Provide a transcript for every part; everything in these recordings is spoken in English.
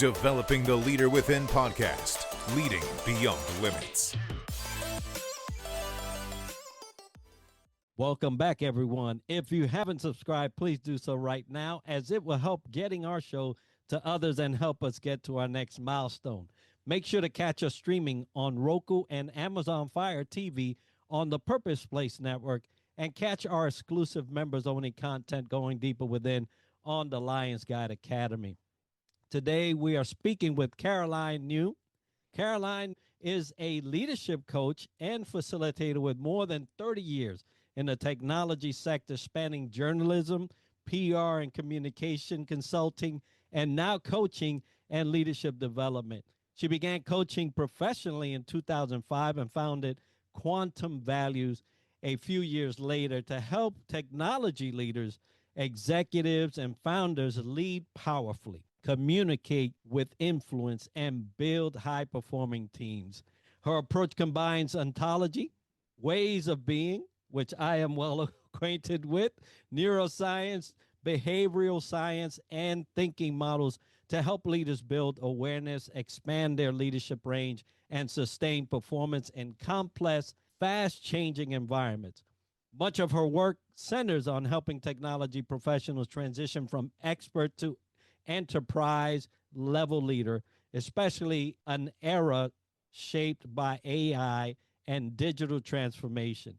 Developing the Leader Within podcast, leading beyond limits. Welcome back, everyone. If you haven't subscribed, please do so right now, as it will help getting our show to others and help us get to our next milestone. Make sure to catch us streaming on Roku and Amazon Fire TV on the Purpose Place Network, and catch our exclusive members-only content Going Deeper Within on the Lions Guide Academy. Today, we are speaking with Caroline New. Caroline is a leadership coach and facilitator with more than 30 years in the technology sector, spanning journalism, PR, and communication consulting, and now coaching and leadership development. She began coaching professionally in 2005 and founded Quantum Values a few years later to help technology leaders, executives, and founders lead powerfully, communicate with influence, and build high-performing teams. Her approach combines ontology, ways of being, which I am well acquainted with, neuroscience, behavioral science, and thinking models to help leaders build awareness, expand their leadership range, and sustain performance in complex, fast-changing environments. Much of her work centers on helping technology professionals transition from expert to enterprise-level leader, especially an era shaped by AI and digital transformation.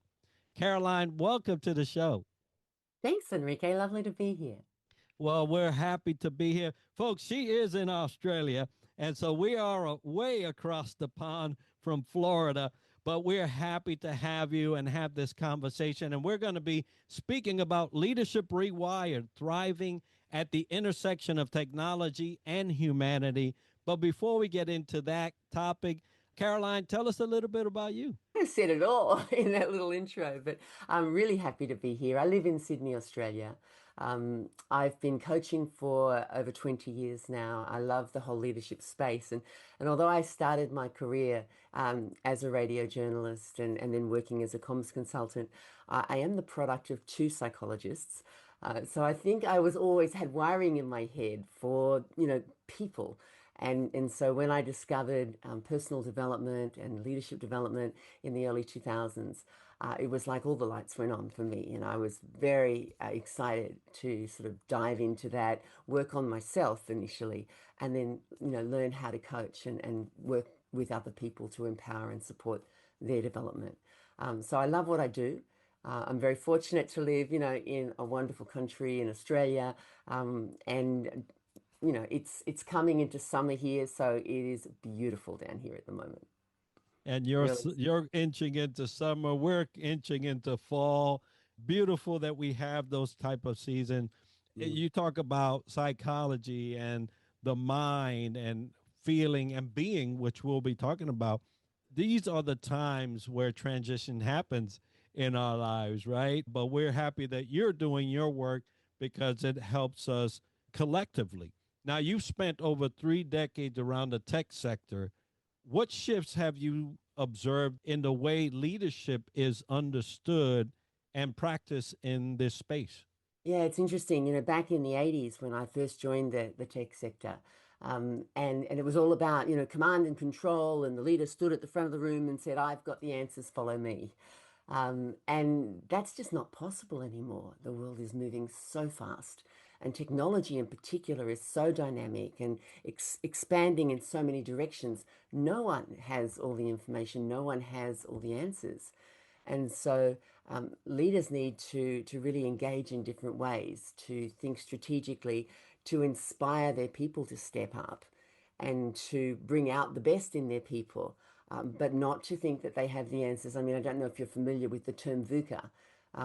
Caroline, welcome to the show. Thanks, Enrique. Lovely to be here. Well, we're happy to be here. Folks, she is in Australia, and so we are way across the pond from Florida, but we're happy to have you and have this conversation. And we're going to be speaking about Leadership Rewired, thriving at the intersection of technology and humanity. But before we get into that topic, Caroline, tell us a little bit about you. I said it all in that little intro, but I'm really happy to be here. I live in Sydney, Australia. I've been coaching for over 20 years now. I love the whole leadership space. And although I started my career as a radio journalist and then working as a comms consultant, I am the product of two psychologists. So I think I was always had wiring in my head for, people. And so when I discovered personal development and leadership development in the early 2000s, it was like all the lights went on for me. And I was very excited to sort of dive into that, work on myself initially, and then, learn how to coach and work with other people to empower and support their development. So I love what I do. I'm very fortunate to live, in a wonderful country in Australia, and it's coming into summer here, so it is beautiful down here at the moment. And you're inching into summer. We're inching into fall. Beautiful that we have those type of season. You talk about psychology and the mind and feeling and being, which we'll be talking about. These are the times where transition happens in our lives, right? But we're happy that you're doing your work because it helps us collectively. Now, you've spent over 3 decades around the tech sector. What shifts have you observed in the way leadership is understood and practiced in this space? Yeah, it's interesting. Back in the 80s when I first joined the tech sector, and it was all about, command and control, and the leader stood at the front of the room and said, "I've got the answers, follow me." And that's just not possible anymore. The world is moving so fast. And technology in particular is so dynamic and expanding in so many directions. No one has all the information. No one has all the answers. And so leaders need to really engage in different ways, to think strategically, to inspire their people to step up and to bring out the best in their people, but not to think that they have the answers. I mean, I don't know if you're familiar with the term VUCA,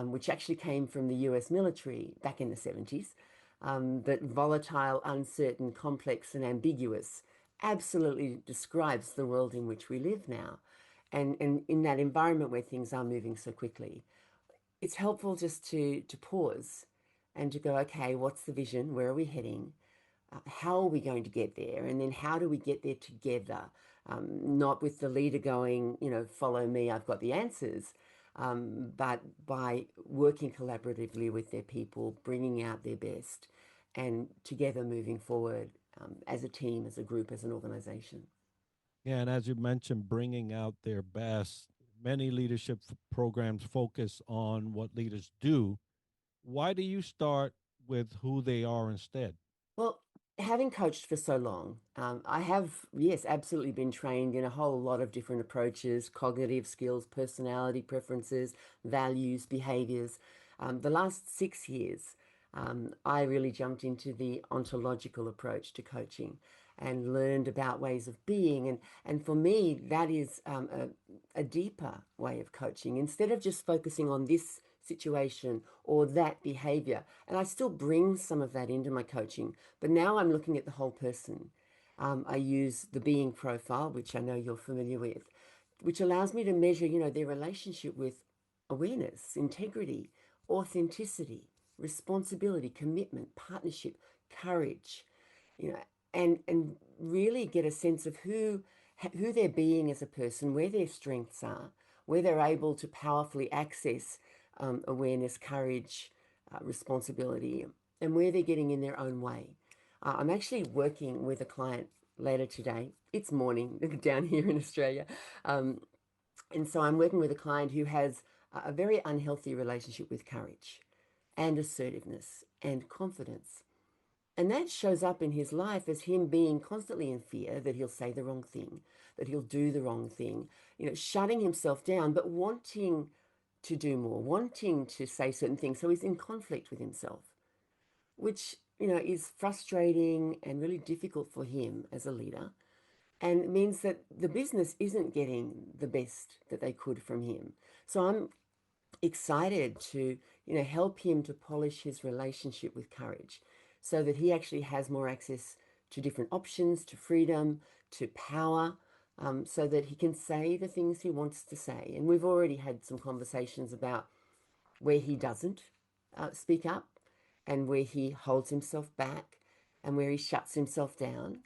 which actually came from the US military back in the 70s. That volatile, uncertain, complex, and ambiguous absolutely describes the world in which we live now. And in that environment where things are moving so quickly, it's helpful just to pause and to go, okay, what's the vision? Where are we heading? How are we going to get there? And then how do we get there together? Not with the leader going, follow me, I've got the answers. But by working collaboratively with their people, bringing out their best, and together moving forward as a team, as a group, as an organization. Yeah, and as you mentioned, bringing out their best. Many leadership programs focus on what leaders do. Why do you start with who they are instead? Well, having coached for so long, I have, yes, absolutely been trained in a whole lot of different approaches, cognitive skills, personality preferences, values, behaviors. The last 6 years, I really jumped into the ontological approach to coaching and learned about ways of being. And for me, that is a deeper way of coaching. Instead of just focusing on this situation or that behavior. And I still bring some of that into my coaching, but now I'm looking at the whole person. I use the being profile, which I know you're familiar with, which allows me to measure, their relationship with awareness, integrity, authenticity, responsibility, commitment, partnership, courage, you know, and really get a sense of who they're being as a person, where their strengths are, where they're able to powerfully access awareness, courage, responsibility, and where they're getting in their own way. I'm actually working with a client later today. It's morning down here in Australia. And so I'm working with a client who has a very unhealthy relationship with courage and assertiveness and confidence. And that shows up in his life as him being constantly in fear that he'll say the wrong thing, that he'll do the wrong thing, shutting himself down, but wanting to do more, wanting to say certain things. So he's in conflict with himself, which, is frustrating and really difficult for him as a leader. And it means that the business isn't getting the best that they could from him. So I'm excited to, help him to polish his relationship with courage so that he actually has more access to different options, to freedom, to power, so that he can say the things he wants to say. And we've already had some conversations about where he doesn't speak up and where he holds himself back and where he shuts himself down.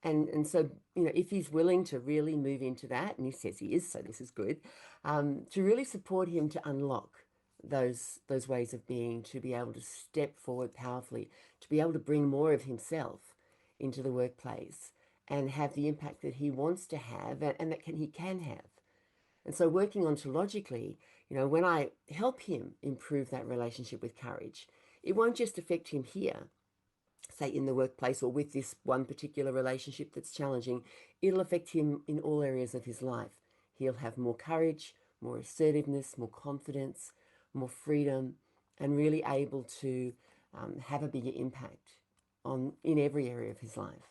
And so, if he's willing to really move into that, and he says he is, so this is good, to really support him to unlock those ways of being, to be able to step forward powerfully, to be able to bring more of himself into the workplace and have the impact that he wants to have and that he can have. And so working ontologically, when I help him improve that relationship with courage, it won't just affect him here, say in the workplace or with this one particular relationship that's challenging. It'll affect him in all areas of his life. He'll have more courage, more assertiveness, more confidence, more freedom, and really able to have a bigger impact in every area of his life.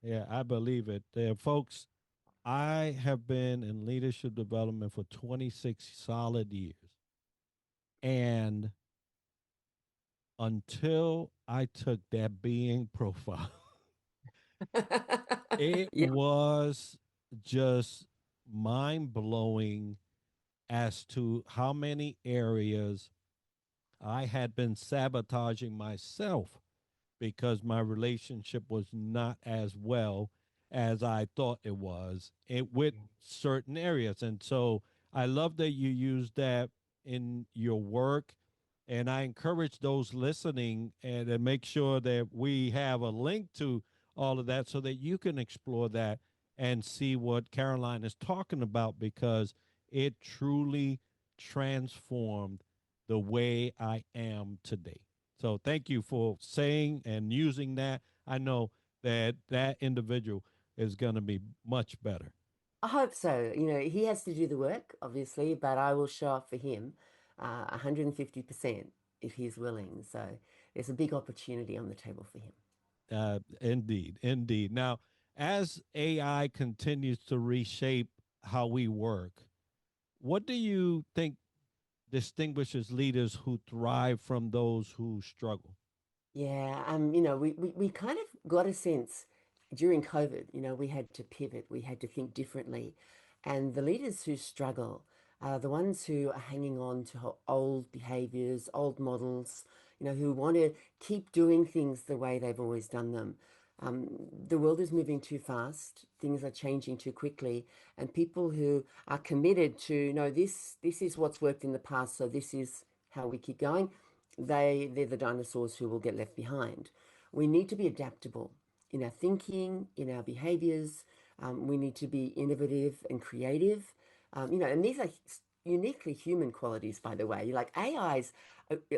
Yeah, I believe it. Folks, I have been in leadership development for 26 solid years. And until I took that being profile, it Yeah. was just mind blowing as to how many areas I had been sabotaging myself because my relationship was not as well as I thought it was with certain areas. And so I love that you use that in your work. And I encourage those listening and to make sure that we have a link to all of that so that you can explore that and see what Caroline is talking about because it truly transformed the way I am today. So thank you for saying and using that. I know that that individual is going to be much better. I hope so. He has to do the work, obviously, but I will show up for him 150% if he's willing. So there's a big opportunity on the table for him. Indeed, indeed. Now, as AI continues to reshape how we work, what do you think distinguishes leaders who thrive from those who struggle? Yeah, we kind of got a sense during COVID, we had to pivot, we had to think differently. And the leaders who struggle are the ones who are hanging on to old behaviors, old models, who want to keep doing things the way they've always done them. The world is moving too fast, things are changing too quickly, and people who are committed to, no, this is what's worked in the past, so this is how we keep going, they're the dinosaurs who will get left behind. We need to be adaptable. in our thinking, in our behaviors. We need to be innovative and creative. And these are uniquely human qualities, by the way. Like AI's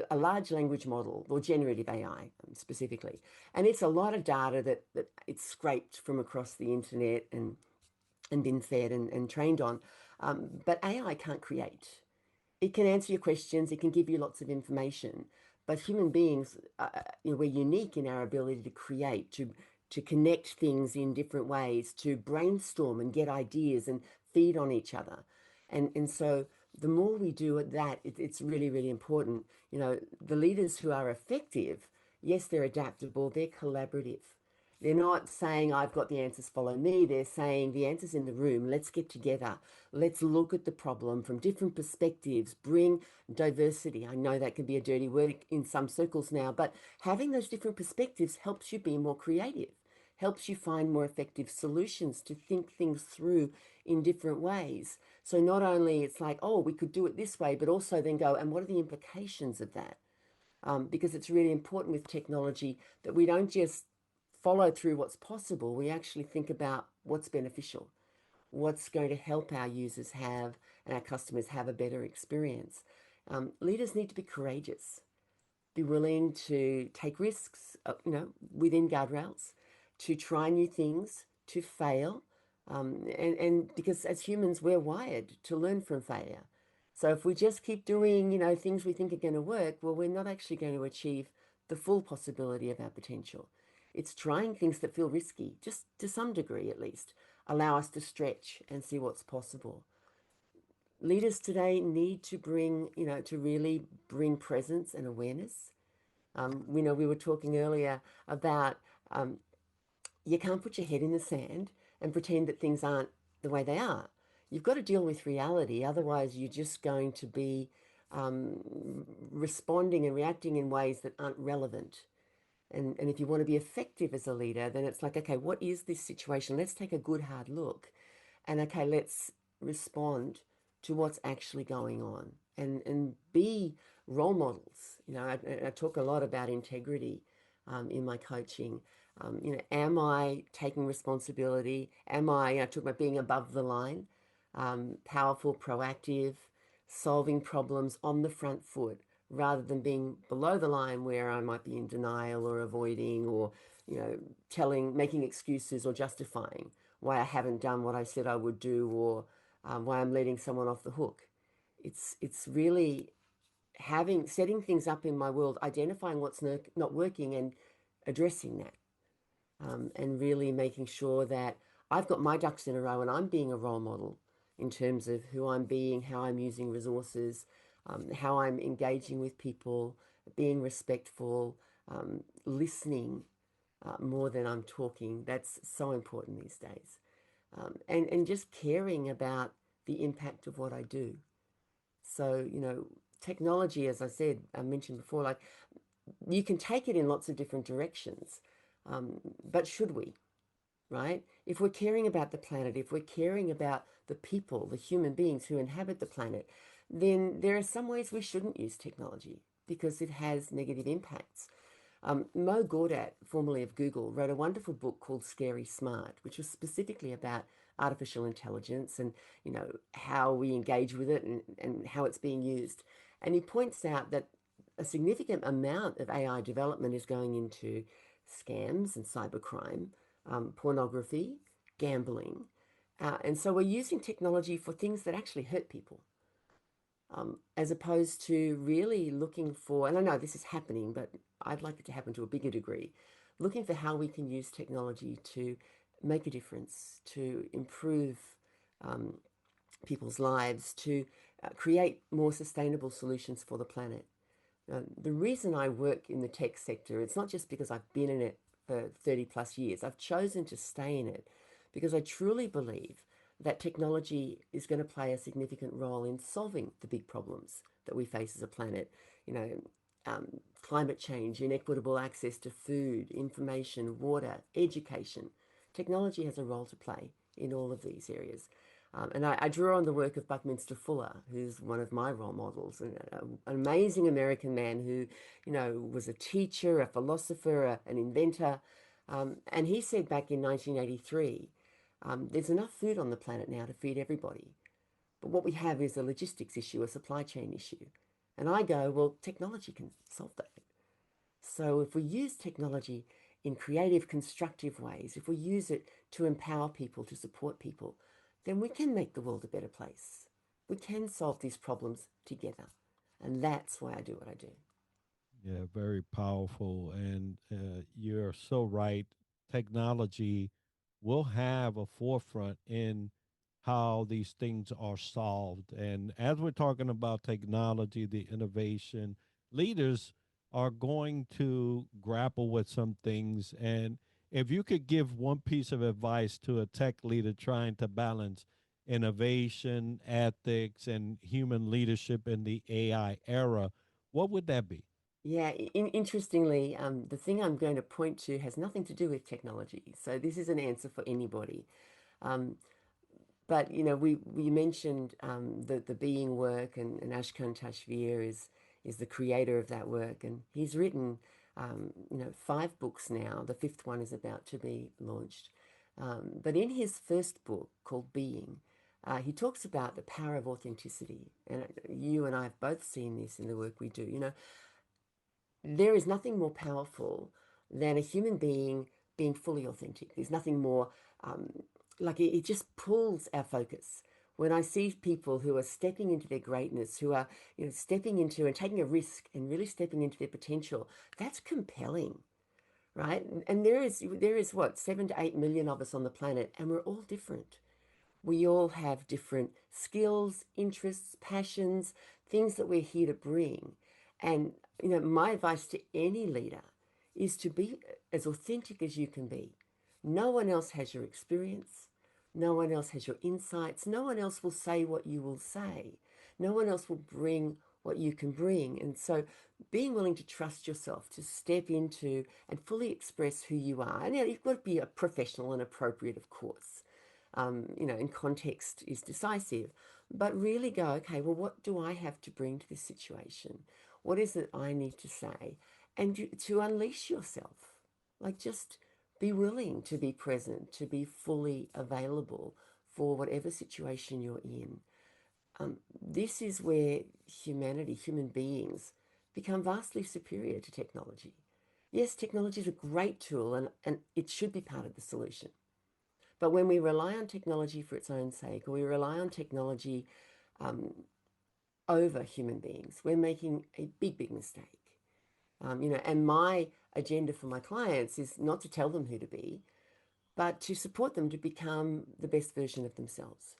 a large language model, or generative AI specifically. And it's a lot of data that it's scraped from across the internet and been fed and trained on. But AI can't create. It can answer your questions. It can give you lots of information. But human beings, we're unique in our ability to create, to connect things in different ways, to brainstorm and get ideas and feed on each other. And so the more we do that, it's really, really important. The leaders who are effective, yes, they're adaptable, they're collaborative. They're not saying, I've got the answers, follow me. They're saying, the answer's in the room. Let's get together. Let's look at the problem from different perspectives. Bring diversity. I know that can be a dirty word in some circles now, but having those different perspectives helps you be more creative, helps you find more effective solutions, to think things through in different ways. So not only it's like, oh, we could do it this way, but also then go, and what are the implications of that? Because it's really important with technology that we don't just follow through what's possible. We actually think about what's beneficial, what's going to help our users have and our customers have a better experience. Leaders need to be courageous, be willing to take risks, within guardrails, to try new things, to fail. And because as humans, we're wired to learn from failure. So if we just keep doing, things we think are going to work, well, we're not actually going to achieve the full possibility of our potential. It's trying things that feel risky, just to some degree at least, allow us to stretch and see what's possible. Leaders today need to bring, to really bring presence and awareness. We were talking earlier about you can't put your head in the sand and pretend that things aren't the way they are. You've got to deal with reality. Otherwise, you're just going to be responding and reacting in ways that aren't relevant. And if you want to be effective as a leader, then it's like, okay, what is this situation? Let's take a good hard look. And okay, let's respond to what's actually going on and be role models. I talk a lot about integrity in my coaching. Am I taking responsibility? I talk about being above the line, powerful, proactive, solving problems on the front foot, rather than being below the line where I might be in denial or avoiding or, making excuses or justifying why I haven't done what I said I would do, or why I'm letting someone off the hook. It's really setting things up in my world, identifying what's not working and addressing that. And really making sure that I've got my ducks in a row and I'm being a role model in terms of who I'm being, how I'm using resources, how I'm engaging with people, being respectful, listening more than I'm talking. That's so important these days. And just caring about the impact of what I do. So, technology, as I mentioned before, like you can take it in lots of different directions. But should we, right? If we're caring about the planet, if we're caring about the people, the human beings who inhabit the planet, then there are some ways we shouldn't use technology because it has negative impacts. Mo Gawdat, formerly of Google, wrote a wonderful book called Scary Smart, which was specifically about artificial intelligence and, how we engage with it and how it's being used. And he points out that a significant amount of AI development is going into scams and cybercrime, pornography, gambling. And so we're using technology for things that actually hurt people, as opposed to really looking for, and I know this is happening, but I'd like it to happen to a bigger degree, looking for how we can use technology to make a difference, to improve people's lives, to create more sustainable solutions for the planet. The reason I work in the tech sector, it's not just because I've been in it for 30 plus years. I've chosen to stay in it because I truly believe that technology is going to play a significant role in solving the big problems that we face as a planet. Climate change, inequitable access to food, information, water, education. Technology has a role to play in all of these areas. And I draw on the work of Buckminster Fuller, who's one of my role models, an amazing American man who, was a teacher, a philosopher, an inventor, And he said back in 1983, there's enough food on the planet now to feed everybody. But what we have is a logistics issue, a supply chain issue. And I go, well, technology can solve that. So if we use technology in creative, constructive ways, if we use it to empower people, to support people, then we can make the world a better place. We can solve these problems together. And that's why I do what I do. Yeah, very powerful. And you're so right. Technology will have a forefront in how these things are solved. And as we're talking about technology, the innovation, leaders are going to grapple with some things. And if you could give one piece of advice to a tech leader trying to balance innovation, ethics, and human leadership in the AI era, what would that be? Yeah, interestingly, the thing I'm going to point to has nothing to do with technology. So this is an answer for anybody. Um, but we mentioned the being work, and Ashkan Tashvir is the creator of that work, and he's written 5 books now. The fifth one is about to be launched. But in his first book called Being, he talks about the power of authenticity, and you and I have both seen this in the work we do. There is nothing more powerful than a human being fully authentic. There's nothing more like it just pulls our focus. When I see people who are stepping into their greatness, who are stepping into and taking a risk and really stepping into their potential, that's compelling, right? And there is what, 7 to 8 million of us on the planet, and we're all different. We all have different skills, interests, passions, things that we're here to bring. And my advice to any leader is to be as authentic as you can be. No one else has your experience. No one else has your insights. No one else will say what you will say. No one else will bring what you can bring. And so being willing to trust yourself, to step into and fully express who you are. And you've got to be a professional and appropriate, of course. In context is decisive, but really go, okay, well, what do I have to bring to this situation? What is it I need to say? And to unleash yourself, like just be willing to be present, to be fully available for whatever situation you're in. This is where humanity, human beings, become vastly superior to technology. Yes, technology is a great tool and it should be part of the solution. But when we rely on technology for its own sake, or we rely on technology um, over human beings, we're making a big, big mistake. And my agenda for my clients is not to tell them who to be, but to support them to become the best version of themselves.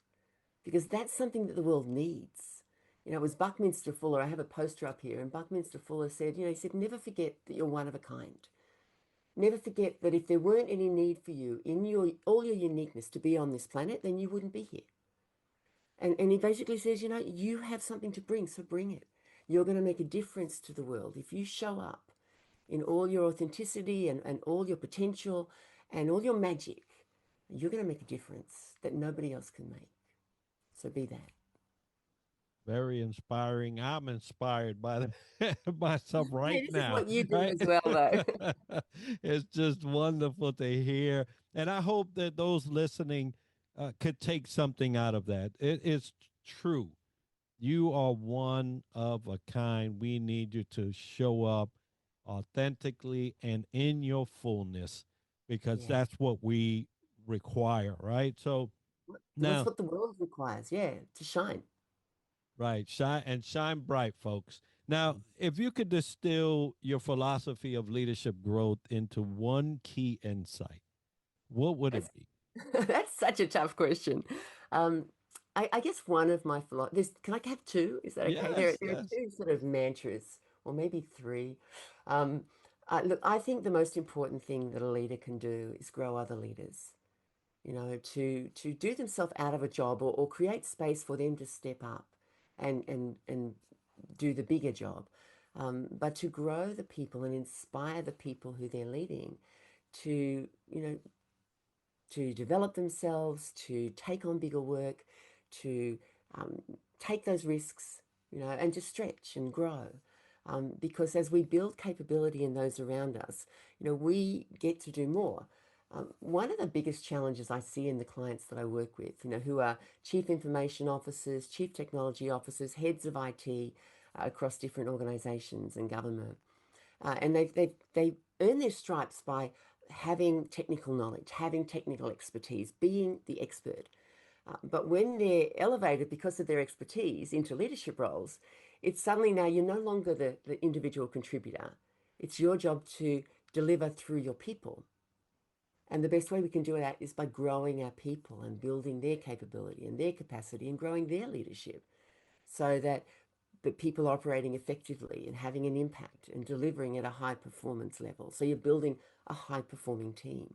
Because that's something that the world needs. It was Buckminster Fuller. I have a poster up here, and Buckminster Fuller said, he said, never forget that you're one of a kind. Never forget that if there weren't any need for you in all your uniqueness to be on this planet, then you wouldn't be here. And he basically says, you have something to bring, so bring it. You're going to make a difference to the world. If you show up in all your authenticity and all your potential and all your magic, you're going to make a difference that nobody else can make. So be that. Very inspiring. I'm inspired by the myself right Hey, this is now. what you do Right? as well, though. It's just wonderful to hear, and I hope that those listening could take something out of that. It is true. You are one of a kind. We need you to show up authentically and in your fullness because Yeah. that's what we require, right? So That's now, what the world requires. Yeah, to shine. right, shine and shine bright, folks. Now, if you could distill your philosophy of leadership growth into one key insight, what would it That's be? that's such a tough question. Um, I guess one of my this can I have two? Is that okay? There, Yes, there are yes. two sort of mantras, or maybe three. Um, Look, I think the most important thing that a leader can do is grow other leaders. To do themselves out of a job or create space for them to step up and do the bigger job. But to grow the people and inspire the people who they're leading to, to develop themselves, to take on bigger work, to take those risks, and to stretch and grow. because as we build capability in those around us, we get to do more. One of the biggest challenges I see in the clients that I work with, who are chief information officers, chief technology officers, heads of IT across different organizations and government, and they earn their stripes by having technical knowledge, having technical expertise, being the expert. But when they're elevated because of their expertise into leadership roles, it's suddenly now you're no longer the individual contributor. It's your job to deliver through your people. And the best way we can do that is by growing our people and building their capability and their capacity and growing their leadership so that the people are operating effectively and having an impact and delivering at a high performance level. So you're building a high performing team.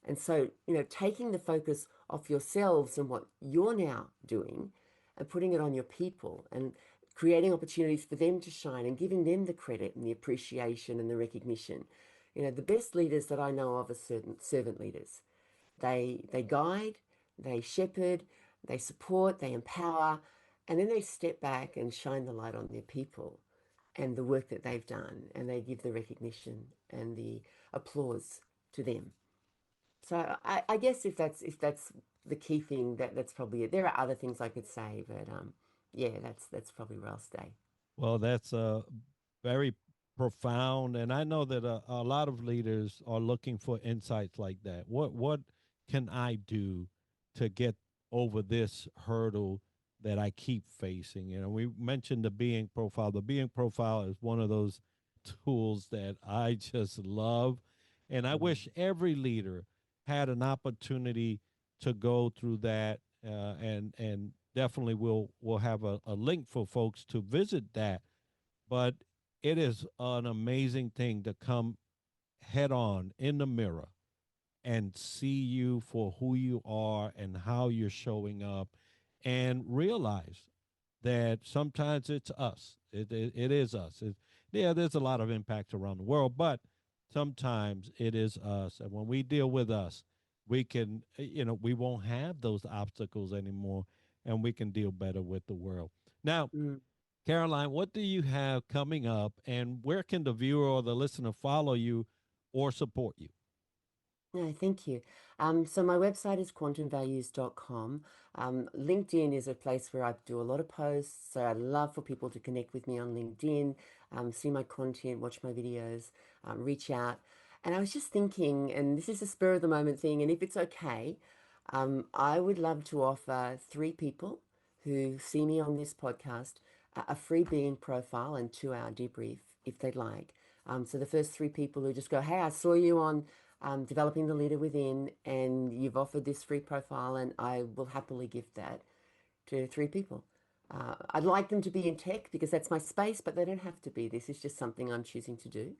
And so, taking the focus off yourselves and what you're now doing and putting it on your people and creating opportunities for them to shine and giving them the credit and the appreciation and the recognition. The best leaders that I know of are servant leaders. They guide, they shepherd, they support, they empower, and then they step back and shine the light on their people and the work that they've done, and they give the recognition and the applause to them. So I guess if that's the key thing, that's probably it. There are other things I could say, but yeah, that's probably where I'll stay. Well, that's very profound, and I know that a lot of leaders are looking for insights like that. What can I do to get over this hurdle that I keep facing? We mentioned the being profile. The being profile is one of those tools that I just love, and I wish every leader had an opportunity to go through that, and definitely we'll have a link for folks to visit that. But it is an amazing thing to come head on in the mirror and see you for who you are and how you're showing up, and realize that sometimes it's us. It is us. Yeah, there's a lot of impact around the world, but sometimes it is us. And when we deal with us, we can, we won't have those obstacles anymore, and we can deal better with the world. Now, Mm. Caroline, what do you have coming up, and where can the viewer or the listener follow you or support you? No, thank you. So my website is quantumvalues.com. LinkedIn is a place where I do a lot of posts. So I'd love for people to connect with me on LinkedIn, see my content, watch my videos, reach out. And I was just thinking, and this is a spur of the moment thing, and if it's okay, I would love to offer 3 people who see me on this podcast a free being profile and 2-hour debrief if they'd like. So the first 3 people who just go, hey, I saw you on Developing the Leader Within, and you've offered this free profile, and I will happily give that to 3 people. I'd like them to be in tech because that's my space, but they don't have to be. This is just something I'm choosing to do.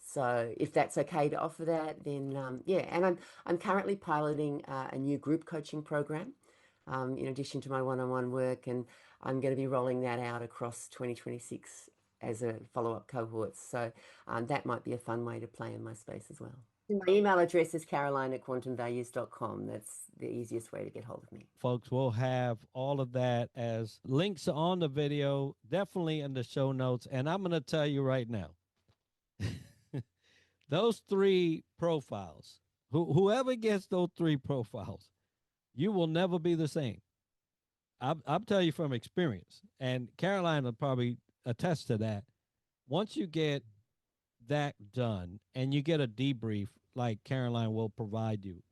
So if that's okay to offer that, then yeah. And I'm currently piloting a new group coaching program in addition to my one-on-one work, and I'm going to be rolling that out across 2026 as a follow-up cohort. So that might be a fun way to play in my space as well. My email address is caroline@quantumvalues.com. That's the easiest way to get hold of me. Folks, we'll have all of that as links on the video, definitely in the show notes. And I'm going to tell you right now, those 3 profiles, whoever gets those 3 profiles, you will never be the same. I'll tell you from experience, and Caroline will probably attest to that. Once you get that done and you get a debrief like Caroline will provide you,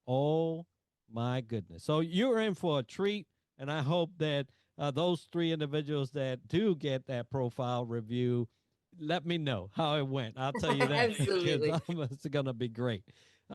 oh my goodness. So you're in for a treat, and I hope that those 3 individuals that do get that profile review, let me know how it went. I'll tell you that. Absolutely. It's going to be great.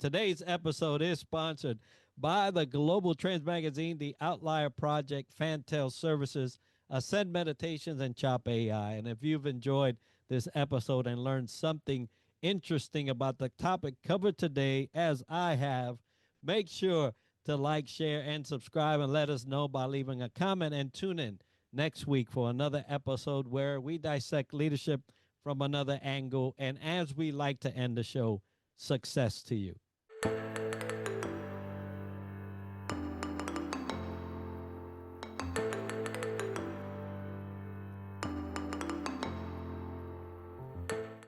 Today's episode is sponsored by the Global Trends Magazine, the Outlier Project, Fantail Services, Ascend Meditations, and Chop AI. And if you've enjoyed this episode and learned something interesting about the topic covered today, as I have, make sure to like, share, and subscribe, and let us know by leaving a comment, and tune in next week for another episode where we dissect leadership from another angle. And as we like to end the show, success to you.